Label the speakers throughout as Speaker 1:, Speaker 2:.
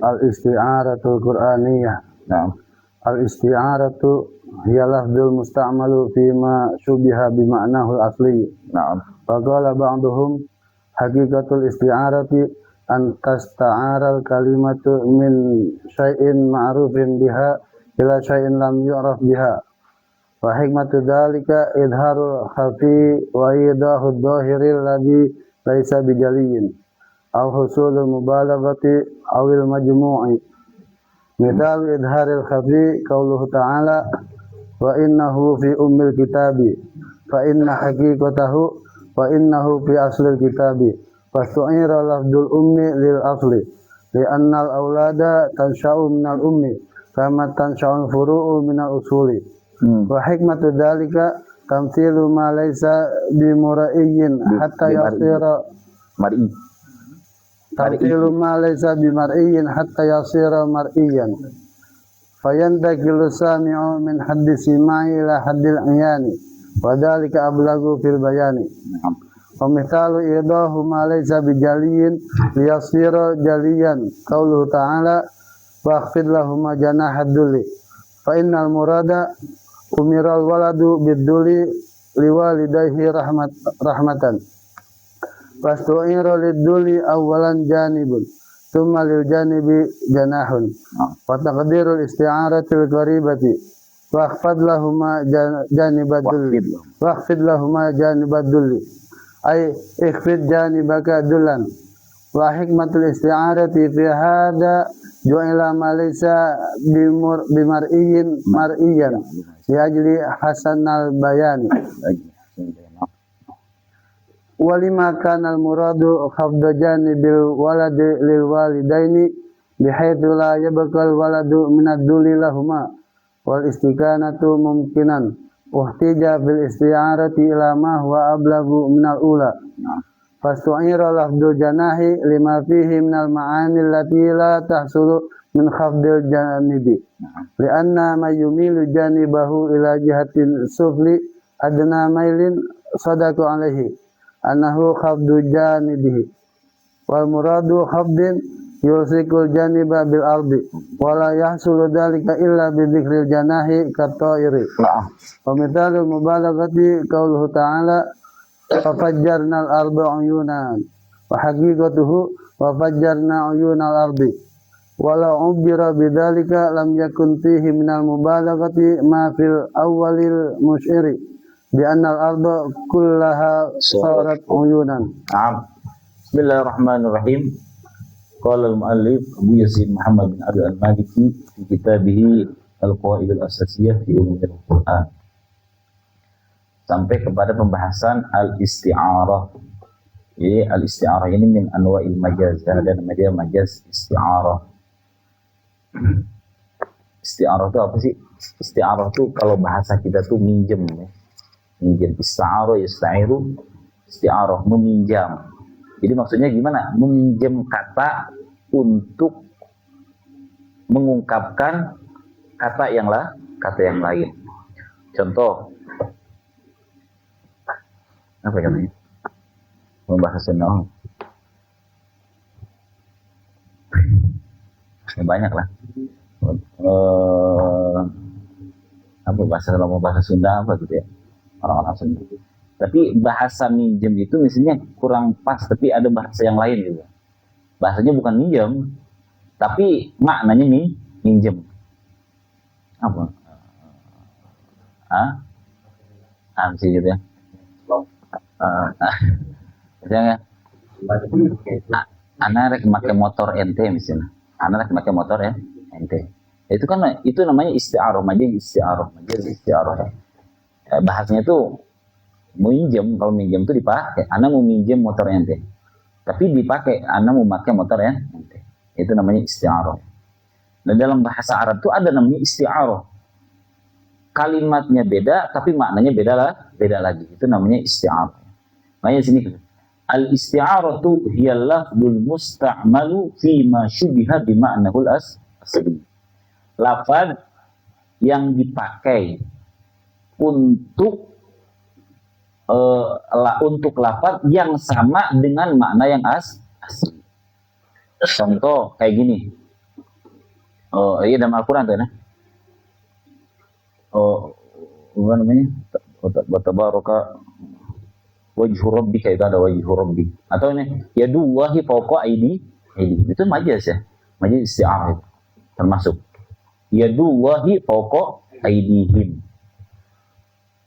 Speaker 1: Al-isti'aratul Qur'aniyah.
Speaker 2: Nah,
Speaker 1: Al-isti'aratu hiya lafdzul musta'malu fima syubiha bima'nahu al-asli.
Speaker 2: nah,
Speaker 1: Wa qala ba'duhum haqiqatul isti'arati an tasta'aral kalimatu min syai'in ma'rufin biha ila syai'in lam yu'raf biha. Wa hikmatu dzalika idharul khafi wa idahu dhahiril ladzi laisa bijaliyin aw husulul mubalaghati awil majmu'i. Mithal idharil khafi qauluhu ta'ala wa innahu fi ummil kitabi fa inna haqiqatahu wa innahu fi aslil kitabi fastu'ira lafdul ummi lil asli li'anna al awlada tansha'u minal ummi kama tansha'ul furu'u minal usuli. Wa hikmatu dzalika tamthilu ma laysa bimura'iyyin hatta yasira
Speaker 2: mar'i.
Speaker 1: tamthilu ma laysa bimar'iyyin hatta yasira mar'iyyan fayantakilu sami'u min haddi sima'i ila haddil ayani wa dzalika ablagu fil bayani. Wa mithalu idahu ma laysa bijaliyin liyasira jaliyan qauluhu ta'ala waqfid lahum janaha dzulli fa innal murada umiral waladu bidzulli liwalidayhi rahmatan fastu'ira lidzulli awalan janibun thumma lil janibi janahun wa taqdirul isti'aratil qaribati waqfid lahum janibadzulli ay ikhfid janibaka dullan. Wa hikmatul isti'arati fi hadza ju'ila ma laysa bimar'iyyin mar'iyyan li ajli hasanal bayani. Walima kana al muradu khafdu janibil waladi lil walidaini bihaitsu la yabqal waladu min ad-dulli lahumā wal istiqanatu mumkinan uhtija bil isti'arati ila ma huwa ablagu min al ula fastu'ira lafdul janahi lima fihi min al ma'ani allati la tahsulu min khafdil janibi li'anna ma yumilu janibahu ila jihatin sufli adna mailin sadaku alaihi annahu khafdu janibihi wal muradu khafdin yusikul janiba bil ardi wala yahsulu dzalika illa bi dzikril janahi katairi. Wa mithalul mubalaghati qauluhu ta'ala fa fajjarnal arda uyunan wa haqiqatuhu wa fajjarna uyunal ardi wala ubira bidzalika lam yakun fihi minal mubalaghati ma fil awwalil musyiri bi annal arda kullaha sarat uyunan.
Speaker 2: Bismillahirrahmanirrahim. Qala al-mu'allif Abu Yazid Muhammad bin Abi al-Maliki fi kitabih Al-Qawaid al-Asasiyah fi Ulumil Quran. Sampai kepada pembahasan al-isti'arah. Jadi al-isti'arah ini min anwa'il majaz, dan dia majaz isti'arah. Isti'arah itu apa sih? Isti'arah itu kalau bahasa kita tuh minjem ya. Minjem, ista'arah, ista'iru, isti'arah, meminjam. Jadi maksudnya gimana? Meminjam kata untuk mengungkapkan kata yang lain. Contoh, apa namanya? Membahas sunnah. Banyak lah. Apa bahasa Sunda apa gitu ya? Orang-orang Sunda. Tapi bahasa minjem itu misalnya kurang pas, tapi ada bahasa yang lain gitu. Bahasanya bukan minjem, tapi maknanya minjem. Apa? Sih gitu ya. Misalnya, anak rek pakai motor ente misalnya. Anak rek pakai motor ya ente. Itu namanya isti'arah, majaz isti'arah. Bahasanya itu minjem, kalau minjem itu dipakai. Anak mau minjem motor ente, tapi dipakai. Anak mau pakai motor ya ente. Itu namanya isti'arah. Dan dalam bahasa Arab itu ada namanya isti'arah. Kalimatnya beda, tapi maknanya beda lagi. Itu namanya isti'arah. Makanya sini al-isti'aratu hiya lafdzul musta'malu fi ma syubiha bi ma'nahul asli. Lafaz yang dipakai untuk lafaz yang sama dengan makna yang asli. Contoh kayak gini. Oh, iya dalam Al-Quran tuh ya. Oh, apa namanya? Tabaraka wajhu rabbika, itu ada wajhu rabbi. Atau ini yadullahi fawqa aidi. Itu majaz ya. Majaz isti'arah itu. Termasuk yadullahi fawqa aidihim.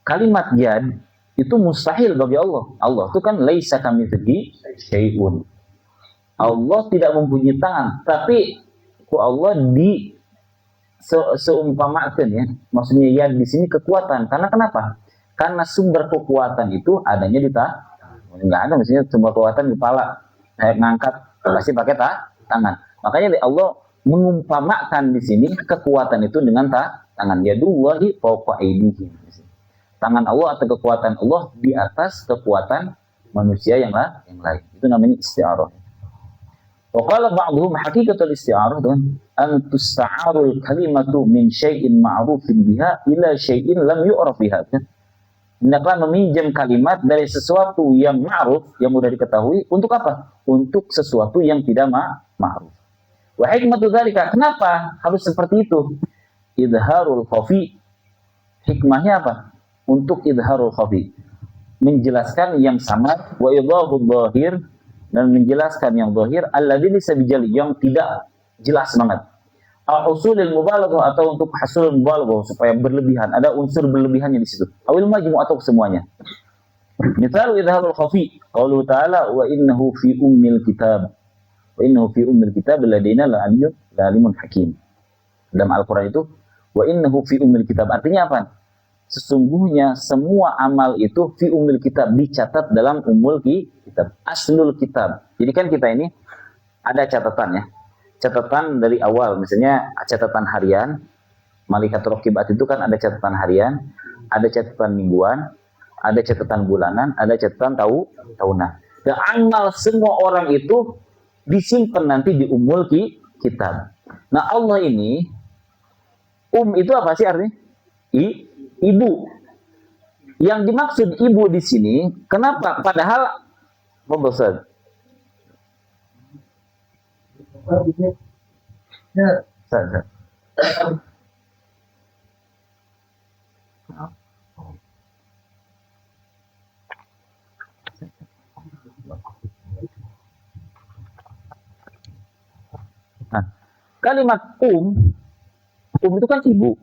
Speaker 2: Kalimat yad itu mustahil bagi Allah. Allah itu kan laisa kamitslihi syai'un. Allah tidak mempunyai tangan, tapi Allah seumpamakan ya. Maksudnya yad di sini kekuatan. Karena kenapa? Karena sumber kekuatan itu adanya di enggak ada, maksudnya sumber kekuatan di kepala. Saya ngangkat pasti pakai tangan. Makanya Allah mengumpamakan di sini kekuatan itu dengan tangan. Yadullahi fawqa aydihim. Tangan Allah atau kekuatan Allah di atas kekuatan manusia yang lain. Itu namanya isti'arah. Wa qala ba'dhum haqiqatul isti'arah an tusta'arul kalimatu min syai'in ma'rufin biha ila syai'in lam yu'raf biha. Hendaklah meminjam kalimat dari sesuatu yang ma'ruf, yang mudah diketahui, untuk apa? Untuk sesuatu yang tidak ma'ruf. Wa hikmatu dzalika, kenapa harus seperti itu? Idharul khafi. Hikmahnya apa? Untuk idharul khafi, menjelaskan yang samar, wa idhahul dhahir, dan menjelaskan yang dhahir, alladzi laysa bijali, yang tidak jelas banget. Al-usulil mubalaghah, atau untuk hasul mubalaghah, supaya berlebihan, ada unsur berlebihannya di situ. Awil majmu', atau semuanya. Misal idharul khafi, qauluhu ta'ala wa innahu fi ummil kitab. Wa innahu fi ummil kitab ladaina la'alimun hakim. Dalam Al-Qur'an itu wa innahu fi ummil kitab, artinya apa? Sesungguhnya semua amal itu fi ummil kitab, dicatat dalam ummul kitab, aslul kitab. Jadi kan kita ini ada catatan ya. Catatan dari awal, misalnya catatan harian. Malaikat Raqibat itu kan ada catatan harian, ada catatan mingguan, ada catatan bulanan, ada catatan tahunan. Dan amal semua orang itu disimpan nanti di ummul kitab. Nah, Allah ini itu apa sih artinya? Ibu. Yang dimaksud ibu di sini, kenapa? Padahal membesar. Nah, kalimat itu kan ibu.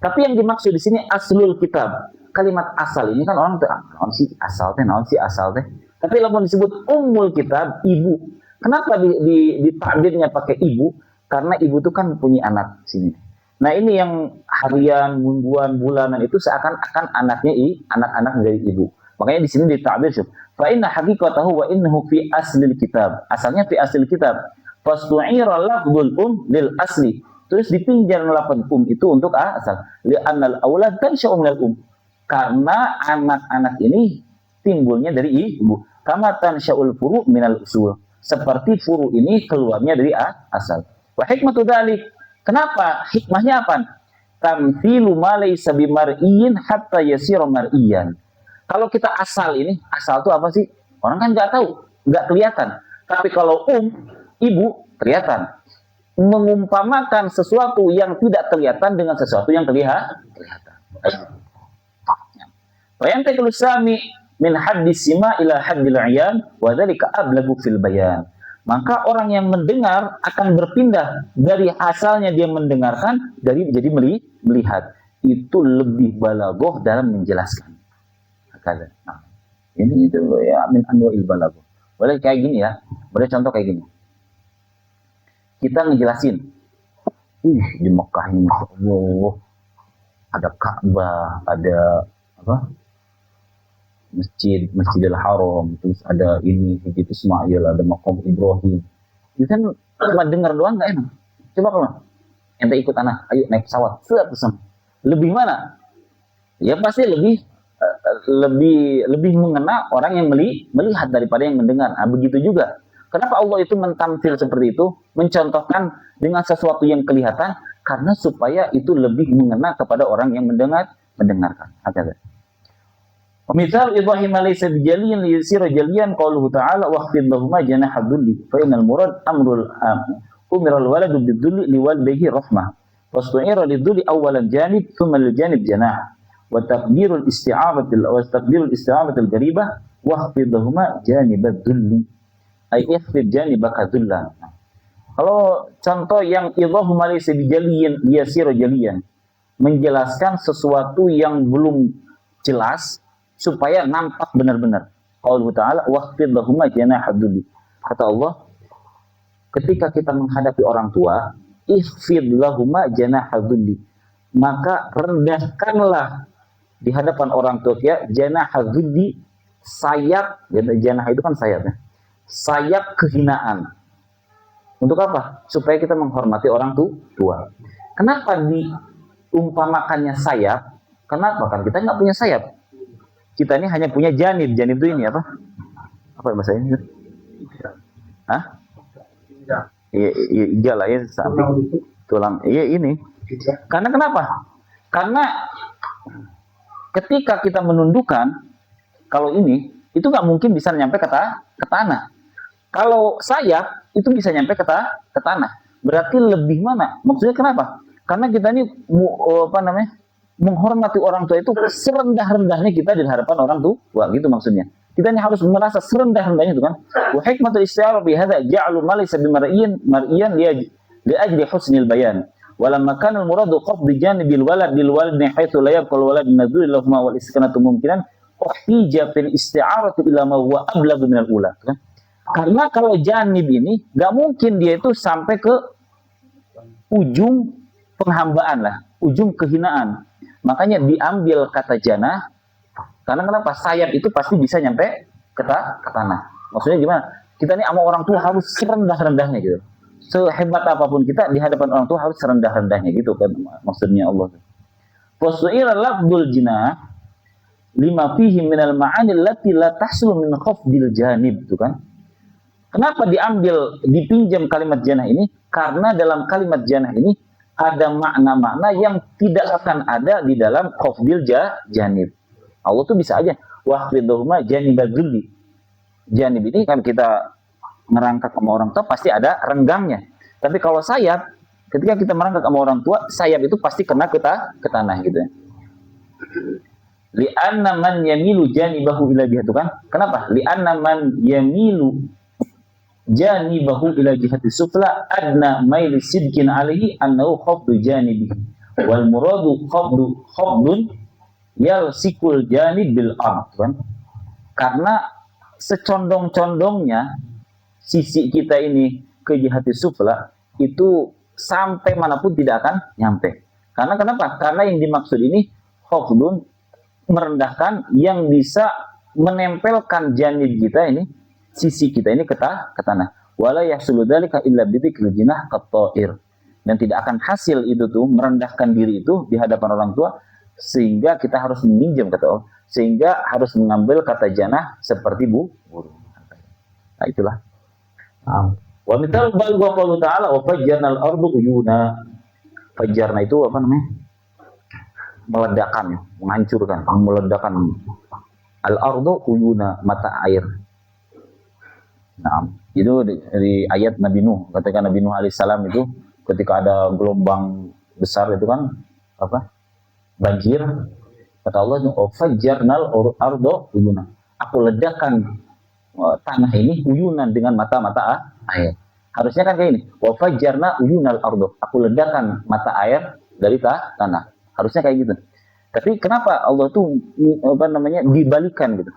Speaker 2: Tapi yang dimaksud di sini aslul kitab. Kalimat asal ini kan orang tuh naon sih asal teh. Tapi lamun disebut ummul kitab, ibu. Kenapa di takdirnya pakai ibu? Karena ibu itu kan punya anak sini. Nah, ini yang harian, mingguan, bulanan itu seakan-akan anaknya anak-anak dari ibu. Makanya di sini ditakdir sih. Fa inna haqiqatahu wa innahu fi aslil kitab. Asalnya fi aslil kitab. Fastu'ira lafdzul lil asli. Terus dipinjam lafaz itu untuk asal. Li'annal aulad kan sya'umul karena anak-anak ini timbulnya dari ibu. Kama tansya'ul furu' minal usul. Seperti furu ini keluarnya dari asal. Wa hikmatu dzalik. Kenapa? Hikmahnya apa? Tamthilu ma laysa bimar'iyyin hatta yasira mar'iyyan. Kalau kita asal itu apa sih? Orang kan nggak tahu, nggak kelihatan. Tapi kalau ibu kelihatan. Mengumpamakan sesuatu yang tidak kelihatan dengan sesuatu yang kelihatan. Wa yantaqilu sami min haddis sima ila haddil ayan wa dzalika ablagu fil bayan. Maka orang yang mendengar akan berpindah dari asalnya dia mendengarkan dari jadi melihat. Itu lebih balaghah dalam menjelaskan. Nah, ini itu ya min anwa'il balaghah. Boleh kayak gini ya. Boleh contoh kayak gini. Kita ngejelasin, di Mekah ini Allah ada Ka'bah, ada apa? Masjidil Haram, terus ada ini, begitu Ismail, ada Maqam Ibrahim. Itu kan cuma dengar doang nggak enak. Coba kalau ente ikut anak, ayo naik pesawat, pesan. Lebih mana? Ya pasti lebih mengena orang yang melihat daripada yang mendengar. Nah, begitu juga. Kenapa Allah itu mentamsil seperti itu, mencontohkan dengan sesuatu yang kelihatan, karena supaya itu lebih mengena kepada orang yang mendengarkan. Misal Ibrahim laysa bijaliyan liyusira jaliyan qauluhu ta'ala waqfid lahuma janaha dhulli fa innal murad amrul umira al waladu bidhulli liwalidayhi rahmah wastu'ira lidhulli awwalan janib thumma lil janib janah wa taqdirul isti'aratil garibah waqfid lahuma janibad dhulli ay ikhfid janibaka dhullan. Kalau contoh yang Ibrahim laysa bijaliyan liyusira jaliyan menjelaskan sesuatu yang belum jelas supaya nampak benar-benar. Allah Ta'ala waqfid lahuma janaha dhulli. Kata Allah, ketika kita menghadapi orang tua, ikhfid lahuma janaha dhulli. Maka rendahkanlah di hadapan orang tua ya janaha dhulli, sayap, janah itu kan sayap ya. Sayap kehinaan. Untuk apa? Supaya kita menghormati orang tua. Kenapa diumpamakannya sayap? Kenapa? Kan kita nggak punya sayap. Kita ini hanya punya janib. Janib itu ini apa? Apa bahasa ini? Hah? Iya lah ya, samping tulang. Iya ini. Karena kenapa? Karena ketika kita menundukkan, kalau ini itu nggak mungkin bisa nyampe ke tanah. Kalau sayap itu bisa nyampe ke tanah. Berarti lebih mana? Maksudnya kenapa? Karena kita ini menghormati orang tua itu serendah-rendahnya kita di hadapan orang tua, gitu maksudnya. Kita ini harus merasa serendah-rendahnya itu kan. Wa hikmatul isti'arah bi hadza ja'alu ma laysa bimar'iyan mar'iyan li ajli husnil bayan. Walamma kana al-muradu qafd janibil walad lil walidni haitsu la yabqa al-walad nadhur lahumma wal iskanatu mumkinan uhtija fil isti'arati ila ma huwa ablagh min al-ula, kan? Karena kalau janib ini enggak mungkin dia itu sampai ke ujung penghambaan lah, ujung kehinaan. Makanya diambil kata janah, karena kenapa? Sayap itu pasti bisa nyampe ke tanah. Maksudnya gimana? Kita ini sama orang tua harus serendah-rendahnya gitu. Sehebat apapun kita di hadapan orang tua harus serendah-rendahnya gitu kan maksudnya Allah. Wasu'ira lafdul jinah lima fihi minal ma'ani allati la tahsulu min khafdil janib itu kan. Kenapa dipinjam kalimat janah ini? Karena dalam kalimat janah ini ada makna-makna yang tidak akan ada di dalam khafdil janib. Allah tuh bisa aja waqfidhuma janibal dhulli. Janib ini kan kita merangkak sama orang tua pasti ada renggangnya. Tapi kalau sayap, ketika kita merangkak sama orang tua, sayap itu pasti kena ke tanah gitu ya. Li'anna man yamilu janibahu ila jihati kan? Kenapa? Li'anna man yamilu janibahu ila jihati sufla adna maili sidkin alaihi annahu khafdu janibihi wal muradu khafdun yalsikul janib bil ard kan? Karena secondong-condongnya sisi kita ini ke jihati sufla itu sampai manapun tidak akan nyampe. Karena kenapa? Karena yang dimaksud ini khafdun, merendahkan, yang bisa menempelkan janib kita ini, sisi kita ini ke tanah. Wala yahsulu dzalika illa bidzikril jinah qatta'ir. Dan tidak akan hasil itu tuh merendahkan diri itu di hadapan orang tua sehingga kita harus meminjam kata Allah, sehingga harus mengambil kata janah seperti burung. Nah itulah. Wa mithal balwa qaulu ta'ala wa fajjarnal ardu uyuna. Fajjarna itu apa namanya? Meledakan, menghancurkan, meledakan. Al-ardu uyuna, mata air. Nah, itu di ayat Nabi Nuh. Ketika Nabi Nuh alaihissalam itu ketika ada gelombang besar itu kan apa? Banjir. Kata Allah, fajjarnal ardu uyuna. Aku ledakan tanah ini uyunan dengan mata-mata air. Harusnya kan kayak ini. Wa fajjarna uyunal ardu. Aku ledakan mata air dari tanah. Harusnya kayak gitu. Tapi kenapa Allah tuh dibalikan gitu?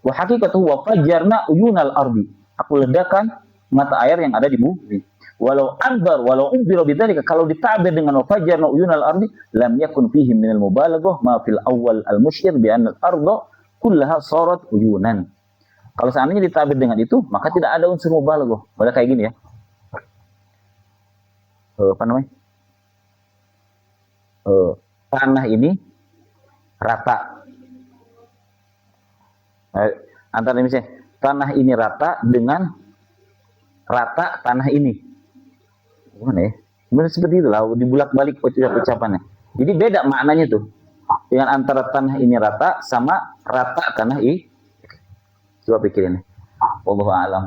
Speaker 2: Wa haqiqatu wa fajjarna uyunal ardi. Aku ledakan mata air yang ada di bumi. Walau umbira bidzalika, kalau ditabir dengan wa fajjarna uyunal ardi lam yakun fihi minal mubalaghah ma fil awwal al musyir bi anna al arda kullaha sarat uyunan. Kalau seandainya ditabir dengan itu, maka tidak ada unsur mubalaghah. Boleh kayak gini ya. Tanah ini rata. Antara misalnya tanah ini rata dengan rata tanah ini. Gimana ya? Sebenarnya seperti itulah dibulak-balik ucapannya. Jadi beda maknanya tuh. dengan antara tanah ini rata sama rata tanah ini. Coba pikirin. Wallahu a'lam.